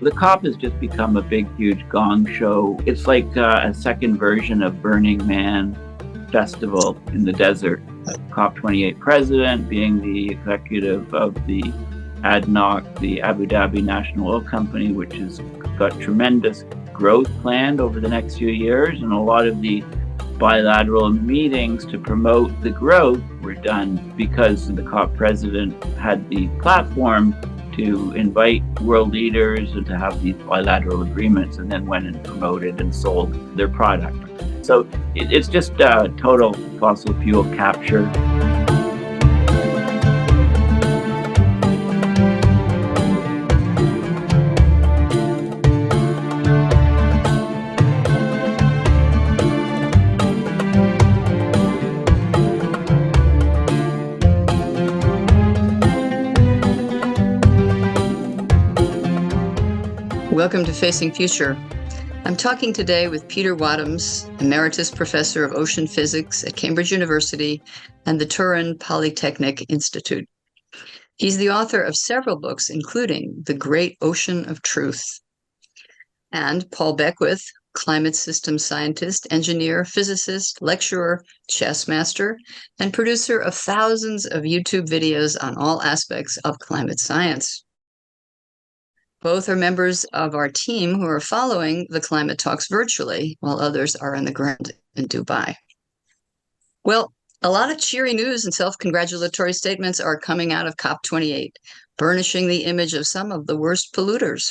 The COP has just become a big, huge gong show. It's like a second version of Burning Man festival in the desert. COP28 president being the executive of the ADNOC, the Abu Dhabi National Oil Company, which has got tremendous growth planned over the next few years, and a lot of the bilateral meetings to promote the growth were done because the COP president had the platform to invite world leaders and to have these bilateral agreements, and then went and promoted and sold their product. So it's just total fossil fuel capture. Welcome to Facing Future. I'm talking today with Peter Wadhams, Emeritus Professor of Ocean Physics at Cambridge University and the Turin Polytechnic Institute. He's the author of several books, including The Great Ocean of Truth. And Paul Beckwith, climate system scientist, engineer, physicist, lecturer, chess master, and producer of thousands of YouTube videos on all aspects of climate science. Both are members of our team who are following the climate talks virtually, while others are on the ground in Dubai. Well, a lot of cheery news and self-congratulatory statements are coming out of COP28, burnishing the image of some of the worst polluters.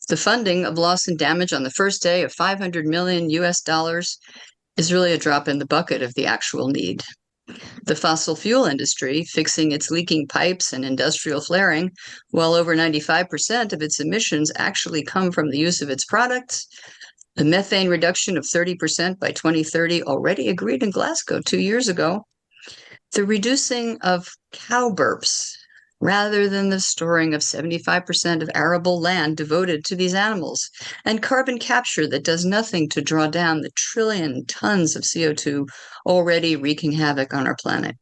The funding of loss and damage on the first day of $500 million is really a drop in the bucket of the actual need. The fossil fuel industry, fixing its leaking pipes and industrial flaring, while over 95% of its emissions actually come from the use of its products. The methane reduction of 30% by 2030, already agreed in Glasgow 2 years ago. The reducing of cow burps, rather than the storing of 75% of arable land devoted to these animals, and carbon capture that does nothing to draw down the trillion tons of CO2 already wreaking havoc on our planet.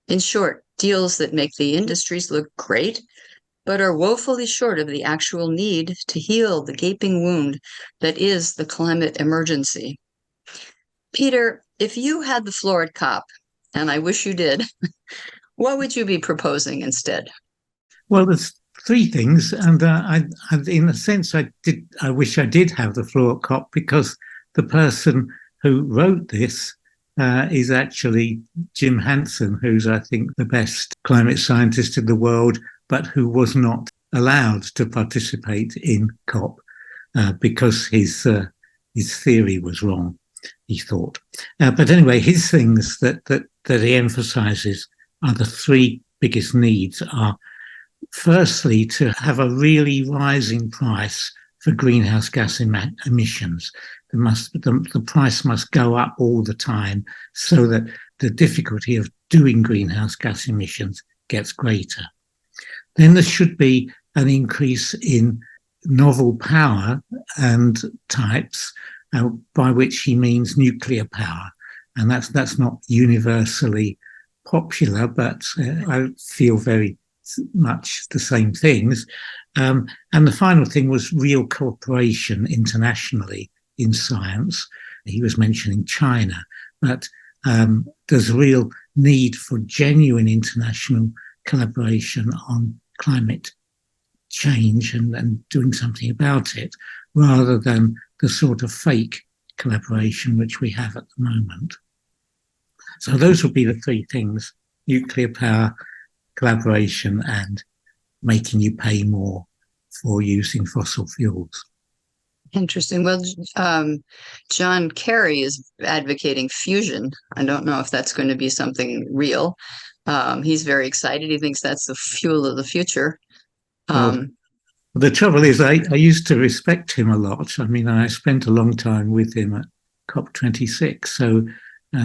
In short, deals that make the industries look great, but are woefully short of the actual need to heal the gaping wound that is the climate emergency. Peter, if you had the floor at COP, and I wish you did, what would you be proposing instead? Well, there's three things, and in a sense, I wish I did have the floor at COP, because the person who wrote this is actually Jim Hansen, who's, I think, the best climate scientist in the world, but who was not allowed to participate in COP because his theory was wrong, he thought. But anyway, his things that he emphasizes are the three biggest needs are, firstly, to have a really rising price for greenhouse gas emissions. The price must go up all the time so that the difficulty of doing greenhouse gas emissions gets greater. Then there should be an increase in novel power and types, by which he means nuclear power. And that's not universally popular, but I feel very much the same things. And the final thing was real cooperation internationally in science. He was mentioning China, but there's real need for genuine international collaboration on climate change and doing something about it, rather than the sort of fake collaboration which we have at the moment. So those would be the three things: nuclear power, collaboration, and making you pay more for using fossil fuels. Interesting. Well, John Kerry is advocating fusion. I don't know if that's going to be something real. He's very excited. He thinks that's the fuel of the future. The trouble is, I used to respect him a lot. I mean, I spent a long time with him at COP26, so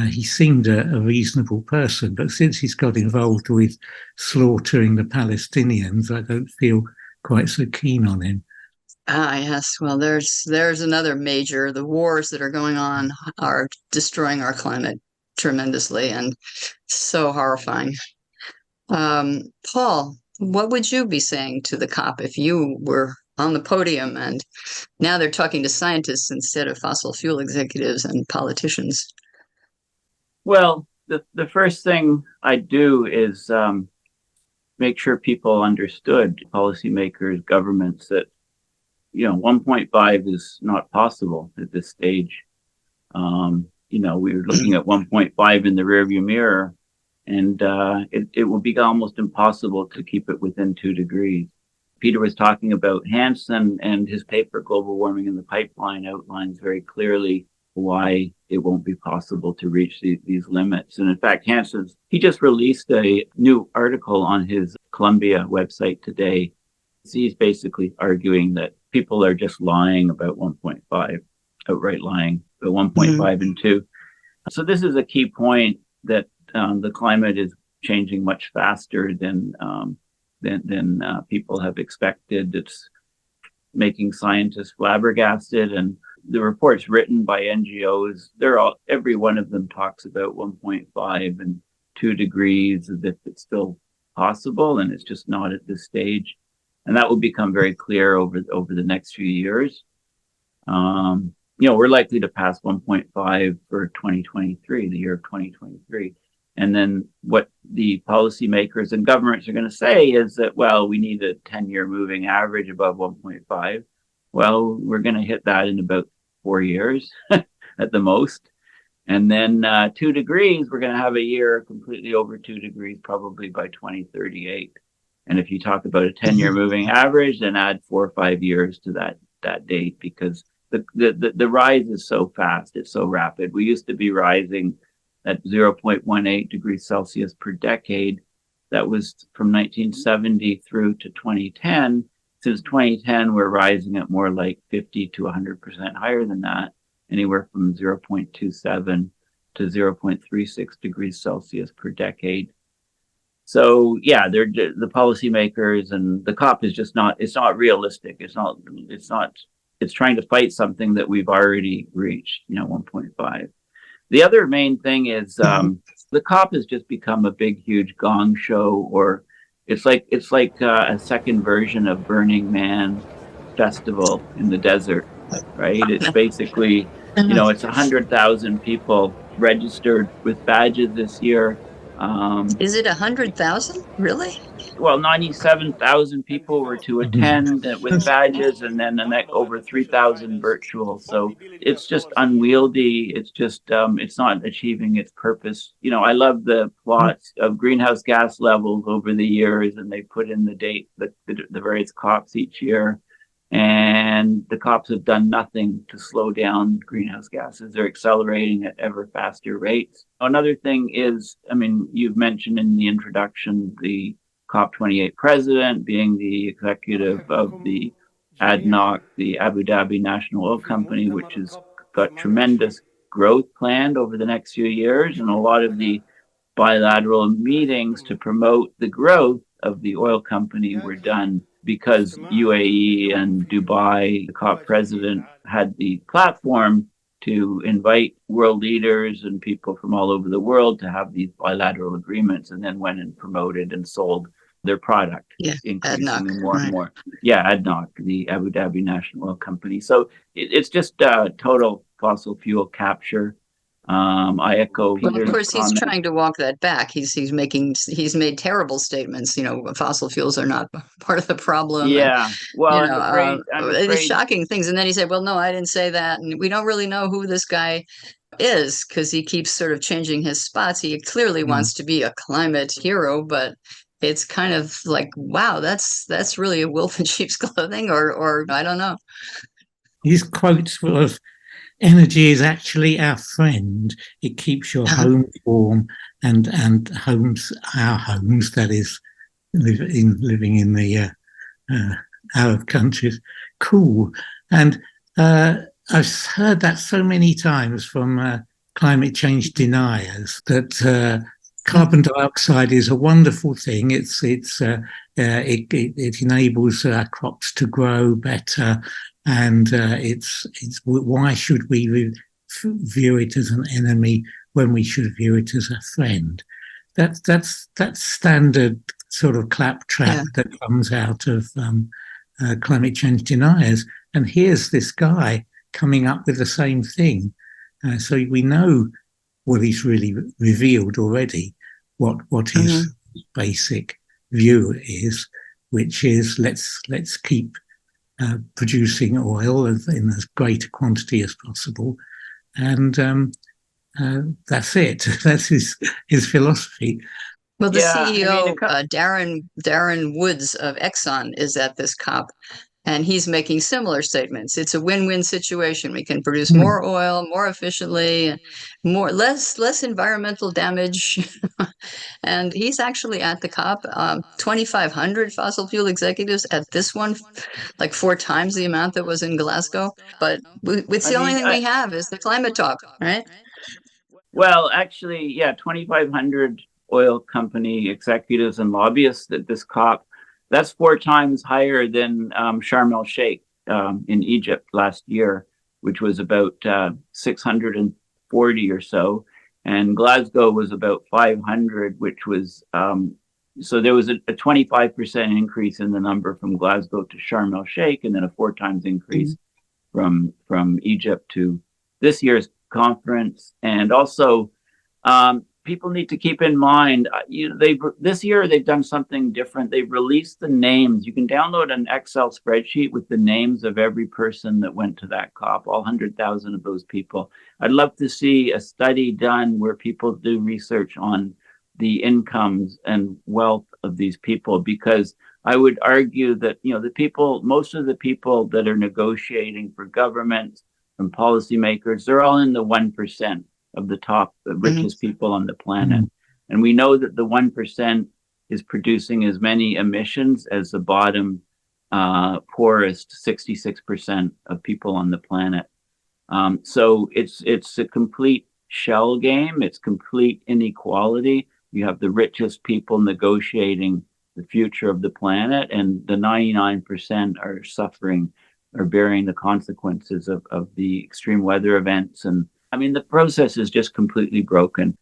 he seemed a reasonable person. But since he's got involved with slaughtering the Palestinians, I don't feel quite so keen on him. Yes. Well, there's another major. The wars that are going on are destroying our climate tremendously, and so horrifying. Paul, what would you be saying to the COP if you were on the podium, and now they're talking to scientists instead of fossil fuel executives and politicians. Well, the first thing I do is make sure people understood, policymakers, governments, that 1.5 is not possible at this stage. We were looking at 1.5 in the rearview mirror, and it will be almost impossible to keep it within 2 degrees. Peter was talking about Hansen, and his paper, Global Warming in the Pipeline, outlines very clearly why it won't be possible to reach these limits. And in fact, he just released a new article on his Columbia website today. He's basically arguing that people are just lying about 1.5, outright lying about 1.5 and 2. So this is a key point, that the climate is changing much faster than people have expected. It's making scientists flabbergasted, and the reports written by NGOs, every one of them talks about 1.5 and 2 degrees as if it's still possible, and it's just not at this stage. And that will become very clear over the next few years. We're likely to pass 1.5 for 2023, the year of 2023. And then what the policymakers and governments are going to say is that, well, we need a 10-year moving average above 1.5. Well, we're going to hit that in about 4 years at the most. And then 2 degrees, we're going to have a year completely over 2 degrees, probably by 2038. And if you talk about a 10-year moving average, then add 4 or 5 years to that date, because the rise is so fast, it's so rapid. We used to be rising at 0.18 degrees Celsius per decade. That was from 1970 through to 2010. Since 2010, we're rising at more like 50 to 100% higher than that, anywhere from 0.27 to 0.36 degrees Celsius per decade. So yeah, the policymakers and the COP is just not, it's not realistic. It's trying to fight something that we've already reached, 1.5. The other main thing is the COP has just become a big, huge gong show, or it's like a second version of Burning Man festival in the desert, right? It's basically, it's 100,000 people registered with badges this year. Is it 100,000? Really? Well, 97,000 people were to attend with badges, and then over 3,000 virtual. So it's just unwieldy. It's just, it's not achieving its purpose. I love the plots of greenhouse gas levels over the years, and they put in the date, the various COPs each year. And the COPs have done nothing to slow down greenhouse gases. They're accelerating at ever faster rates. Another thing is, you've mentioned in the introduction, the COP28 president being the executive of the ADNOC, the Abu Dhabi National Oil Company, which has got tremendous growth planned over the next few years, and a lot of the bilateral meetings to promote the growth of the oil company were done because UAE and Dubai, the COP president, had the platform to invite world leaders and people from all over the world to have these bilateral agreements, and then went and promoted and sold their product, increasingly ADNOC, more and more. Yeah, ADNOC, the Abu Dhabi National Oil Company. So it's just total fossil fuel capture. I echo. Well, of course, he's trying to walk that back. He's made terrible statements. Fossil fuels are not part of the problem. Yeah, well, I'm afraid. Shocking things. And then he said, "Well, no, I didn't say that." And we don't really know who this guy is, because he keeps sort of changing his spots. He clearly wants to be a climate hero, but it's kind of like, wow, that's really a wolf in sheep's clothing, or I don't know. His quotes were, "Energy is actually our friend. It keeps your home warm, and our homes, that is, living in the Arab countries, cool." And I've heard that so many times from climate change deniers, that carbon dioxide is a wonderful thing. It enables our crops to grow better. And it's why should we view it as an enemy when we should view it as a friend? That's standard sort of claptrap that comes out of climate change deniers. And here's this guy coming up with the same thing. So we know what he's really revealed already, what his basic view is, which is let's keep producing oil in as great a quantity as possible, and that's it. That's his philosophy. Well, the Yeah, CEO, Darren Woods of Exxon, is at this COP, and he's making similar statements. It's a win-win situation. We can produce more oil more efficiently, less environmental damage. And he's actually at the COP. 2,500 fossil fuel executives at this one, like 4 times the amount that was in Glasgow. But it's the only thing we have is the climate talk, right? Well, actually, yeah, 2,500 oil company executives and lobbyists at this COP. That's 4 times higher than Sharm el Sheikh in Egypt last year, which was about 640 or so. And Glasgow was about 500, which was, so there was a 25% increase in the number from Glasgow to Sharm el Sheikh, and then a 4 times increase from Egypt to this year's conference. And also, people need to keep in mind, this year they've done something different. They've released the names. You can download an Excel spreadsheet with the names of every person that went to that COP, all 100,000 of those people. I'd love to see a study done where people do research on the incomes and wealth of these people, because I would argue that, most of the people that are negotiating for government and policymakers, they're all in the 1% of the top, the richest people on the planet. And we know that the 1% is producing as many emissions as the bottom poorest 66% of people on the planet. So it's a complete shell game. It's complete inequality. You have the richest people negotiating the future of the planet, and the 99% are suffering or bearing the consequences of the extreme weather events. And I mean, the process is just completely broken.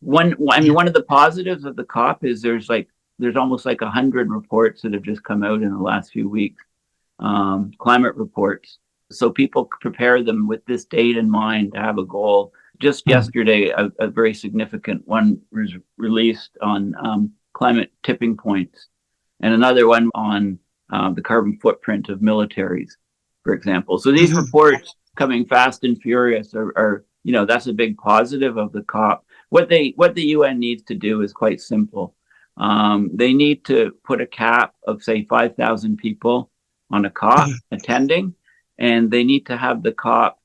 One of the positives of the COP is there's almost like 100 reports that have just come out in the last few weeks, climate reports. So people prepare them with this date in mind to have a goal. Just yesterday, a very significant one was released on climate tipping points, and another one on the carbon footprint of militaries, for example. So these reports coming fast and furious are that's a big positive of the COP. What the UN needs to do is quite simple. They need to put a cap of, say, 5,000 people on a COP attending, and they need to have the COP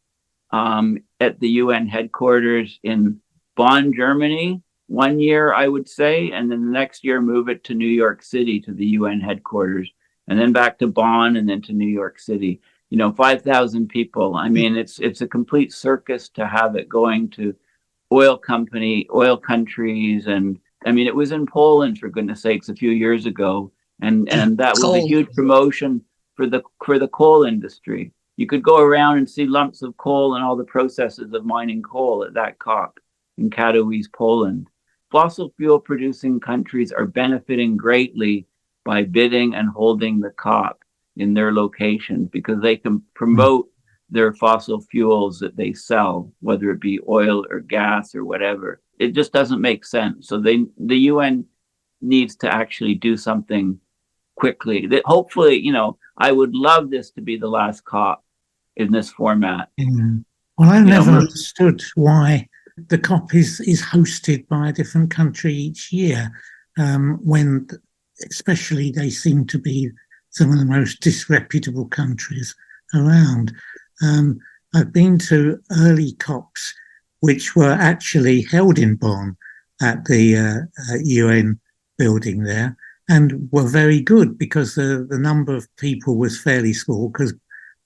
at the UN headquarters in Bonn, Germany, 1 year, I would say, and then the next year move it to New York City to the UN headquarters, and then back to Bonn, and then to New York City. 5,000 people. I mean, it's a complete circus to have it going to oil countries. And I mean, it was in Poland, for goodness sakes, a few years ago. And that was a huge promotion for the coal industry. You could go around and see lumps of coal and all the processes of mining coal at that COP in Katowice, Poland. Fossil fuel producing countries are benefiting greatly by bidding and holding the COP in their locations, because they can promote their fossil fuels that they sell, whether it be oil or gas or whatever. It just doesn't make sense. So the UN needs to actually do something quickly. That hopefully, I would love this to be the last COP in this format. Well, I never understood why the COP is hosted by a different country each year, when especially they seem to be some of the most disreputable countries around. I've been to early COPs, which were actually held in Bonn at the UN building there, and were very good because the number of people was fairly small, because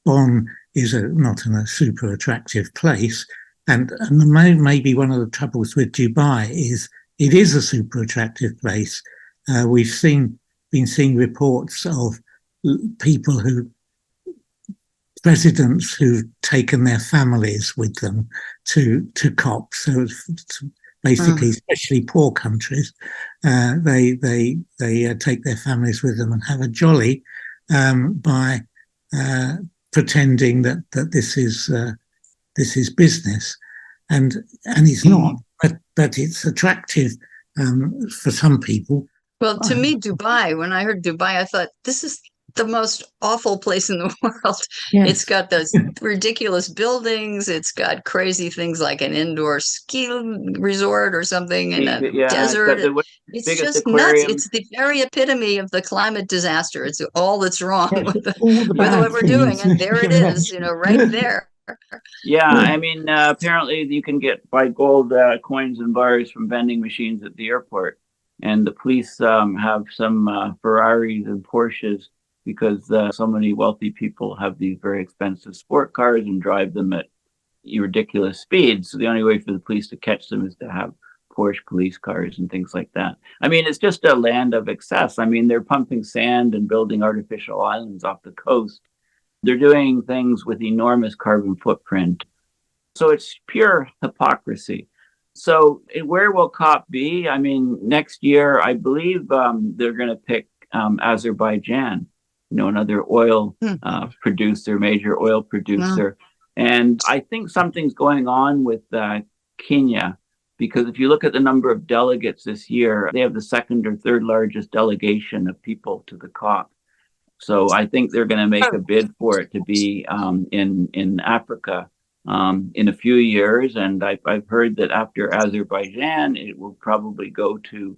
Bonn is not a super attractive place. And maybe one of the troubles with Dubai is it is a super attractive place. We've been seeing reports of presidents who've taken their families with them to COP. So basically, especially poor countries, they take their families with them and have a jolly. by pretending that this is business, and it's not, but it's attractive for some people. Well, to me, Dubai, when I heard Dubai, I thought, this is the most awful place in the world. Yes. It's got those ridiculous buildings. It's got crazy things like an indoor ski resort or something in a desert. It's just aquarium. nuts. It's the very epitome of the climate disaster. It's all that's wrong with what we're doing. And there it is, right there. Yeah, I mean, apparently you can buy gold coins and bars from vending machines at the airport. And the police have some Ferraris and Porsches because so many wealthy people have these very expensive sport cars and drive them at ridiculous speeds. So the only way for the police to catch them is to have Porsche police cars and things like that. I mean, it's just a land of excess. I mean, they're pumping sand and building artificial islands off the coast. They're doing things with enormous carbon footprint. So it's pure hypocrisy. So where will COP be? I mean, next year, I believe they're going to pick Azerbaijan, another oil producer, major oil producer. Wow. And I think something's going on with Kenya, because if you look at the number of delegates this year, they have the second or third largest delegation of people to the COP. So I think they're going to make a bid for it to be in Africa in a few years. And I've heard that after Azerbaijan, it will probably go to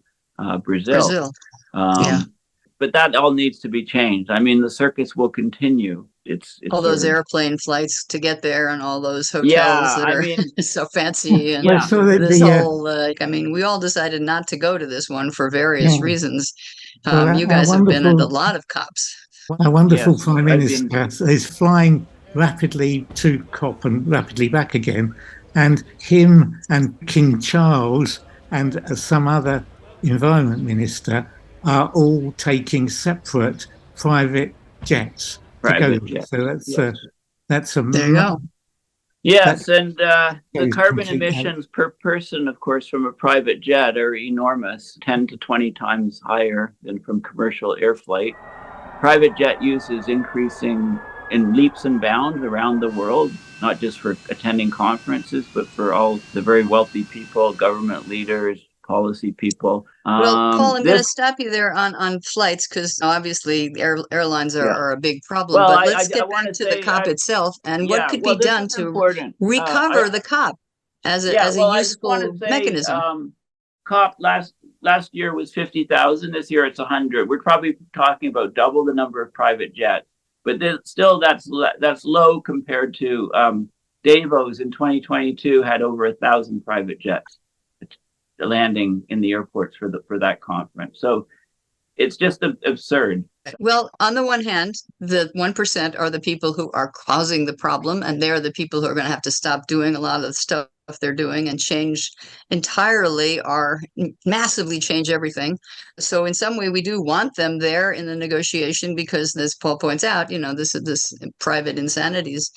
Brazil. But that all needs to be changed. I mean, the circus will continue. It's all those airplane flights to get there, and all those hotels that are so fancy, and I mean, we all decided not to go to this one for various reasons. You guys have been at a lot of COPs. Our wonderful Prime Minister is flying rapidly to COP and rapidly back again, and him and King Charles and some other environment minister are all taking separate private jets. So that's a there you go. Yes, and the carbon emissions per person, of course, from a private jet are enormous, 10 to 20 times higher than from commercial air flight. Private jet use is increasing in leaps and bounds around the world, not just for attending conferences, but for all the very wealthy people, government leaders, policy people. Well, Paul, I'm going to stop you there on flights, because obviously airlines are a big problem. Well, but let's get back to the COP itself, and what could be done to recover the COP as a useful mechanism. COP last year was 50,000. This year it's 100. We're probably talking about double the number of private jets, but still that's low compared to Davos in 2022 had over 1,000 private jets landing in the airports for that conference. So it's just absurd. Well, on the one hand, the 1% are the people who are causing the problem, and they're the people who are going to have to stop doing a lot of the stuff they're doing and change entirely, or massively change everything. So in some way, we do want them there in the negotiation, because, as Paul points out, this private insanities.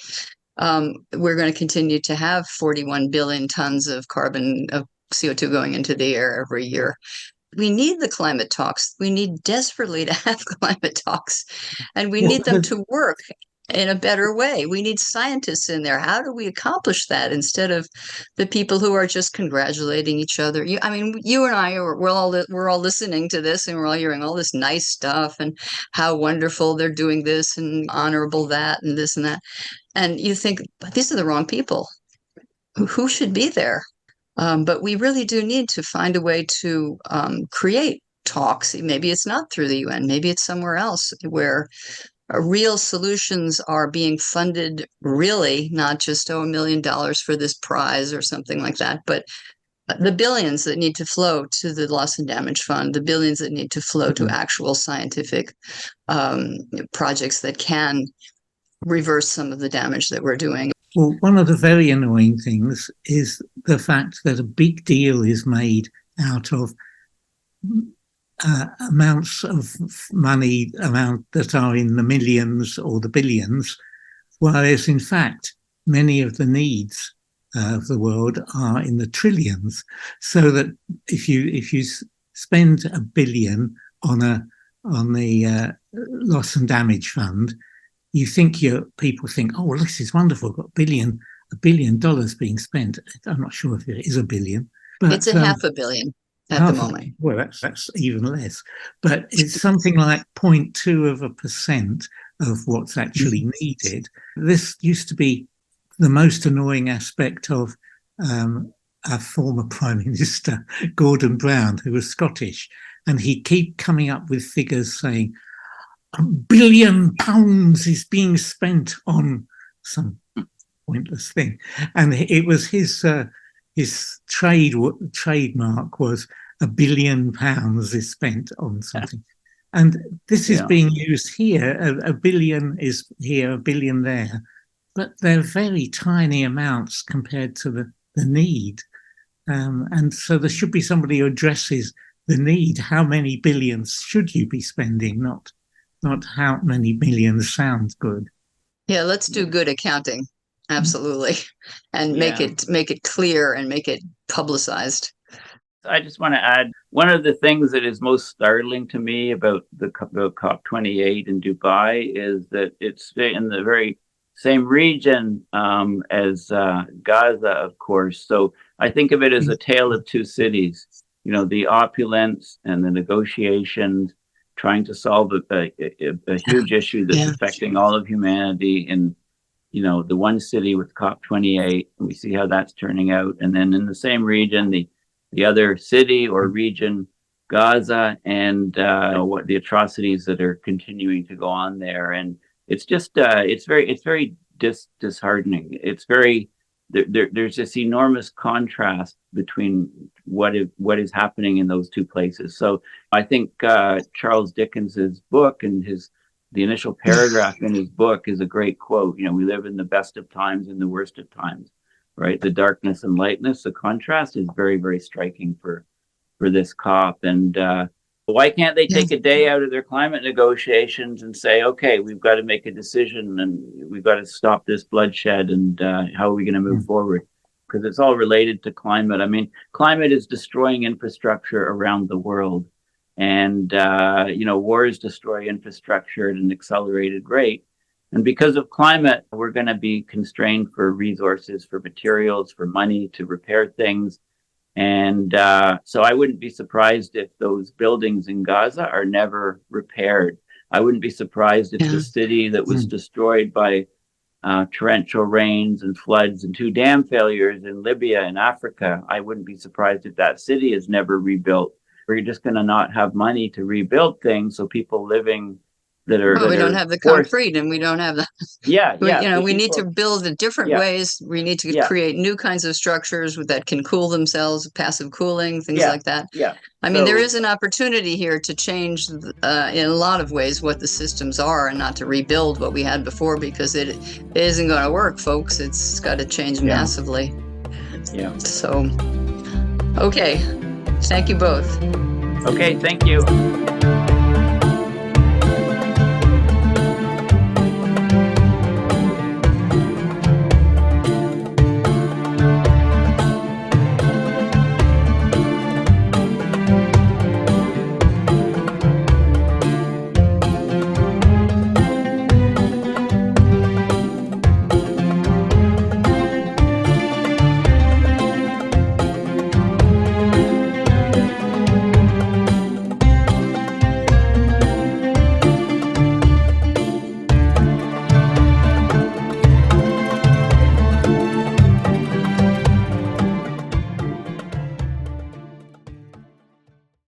We're going to continue to have 41 billion tons of CO2 going into the air every year. We need the climate talks. We need desperately to have climate talks, and we need them to work in a better way. We need scientists in there. How do we accomplish that instead of the people who are just congratulating each other? You and I we're all listening to this, and we're all hearing all this nice stuff and how wonderful they're doing this and honorable that and this and that. And you think, but these are the wrong people. Who should be there? But we really do need to find a way to create talks. Maybe it's not through the UN. Maybe it's somewhere else where real solutions are being funded, really, not just $1 million for this prize or something like that, but the billions that need to flow to the loss and damage fund, the billions that need to flow to actual scientific projects that can reverse some of the damage that we're doing. Well, one of the very annoying things is the fact that a big deal is made out of amounts of money that are in the millions or the billions, whereas in fact many of the needs of the world are in the trillions. So that if you spend $1 billion on the loss and damage fund, people think, oh, well, this is wonderful. Got $1 billion being spent. I'm not sure if it is $1 billion, but it's a $500 million at the moment. Well, that's even less, but it's something like 0.2% of what's actually needed. This used to be the most annoying aspect of our former Prime Minister, Gordon Brown, who was Scottish, and he'd keep coming up with figures saying £1 billion is being spent on some pointless thing. And it was his trademark was £1 billion is spent on something. And this is being used here. A billion is here, $1 billion there. But they're very tiny amounts compared to the need. And so there should be somebody who addresses the need. How many billions should you be spending? Not how many millions sounds good. Yeah, let's do good accounting. Absolutely. And make it clear and make it publicized. I just want to add, one of the things that is most startling to me about the COP28 in Dubai is that it's in the very same region as Gaza, of course. So I think of it as a tale of two cities, the opulence and the negotiations, trying to solve a huge issue that's affecting all of humanity in, the one city with COP28, and we see how that's turning out. And then in the same region, the other city or region, Gaza, and what the atrocities that are continuing to go on there. And it's just it's very disheartening. It's very there's this enormous contrast between what is happening in those two places. So I think Charles Dickens's book and the initial paragraph in his book is a great quote. We live in the best of times and the worst of times, right? The darkness and lightness, the contrast is very, very striking for this COP. And why can't they take a day out of their climate negotiations and say, okay, we've got to make a decision and we've got to stop this bloodshed, and how are we going to move forward? Because it's all related to climate. I mean, climate is destroying infrastructure around the world. And, wars destroy infrastructure at an accelerated rate. And because of climate, we're going to be constrained for resources, for materials, for money to repair things. And so I wouldn't be surprised if those buildings in Gaza are never repaired. I wouldn't be surprised if the city that was destroyed by torrential rains and floods and 2 dam failures in Libya and Africa, I wouldn't be surprised if that city is never rebuilt. We're just going to not have money to rebuild things. So people living we don't have the concrete, and we don't have the we need to build in different ways. We need to create new kinds of structures that can cool themselves, passive cooling, things like that. I mean, there is an opportunity here to change in a lot of ways what the systems are, and not to rebuild what we had before, because it isn't going to work, folks. It's got to change massively. So okay, thank you both. Okay, thank you.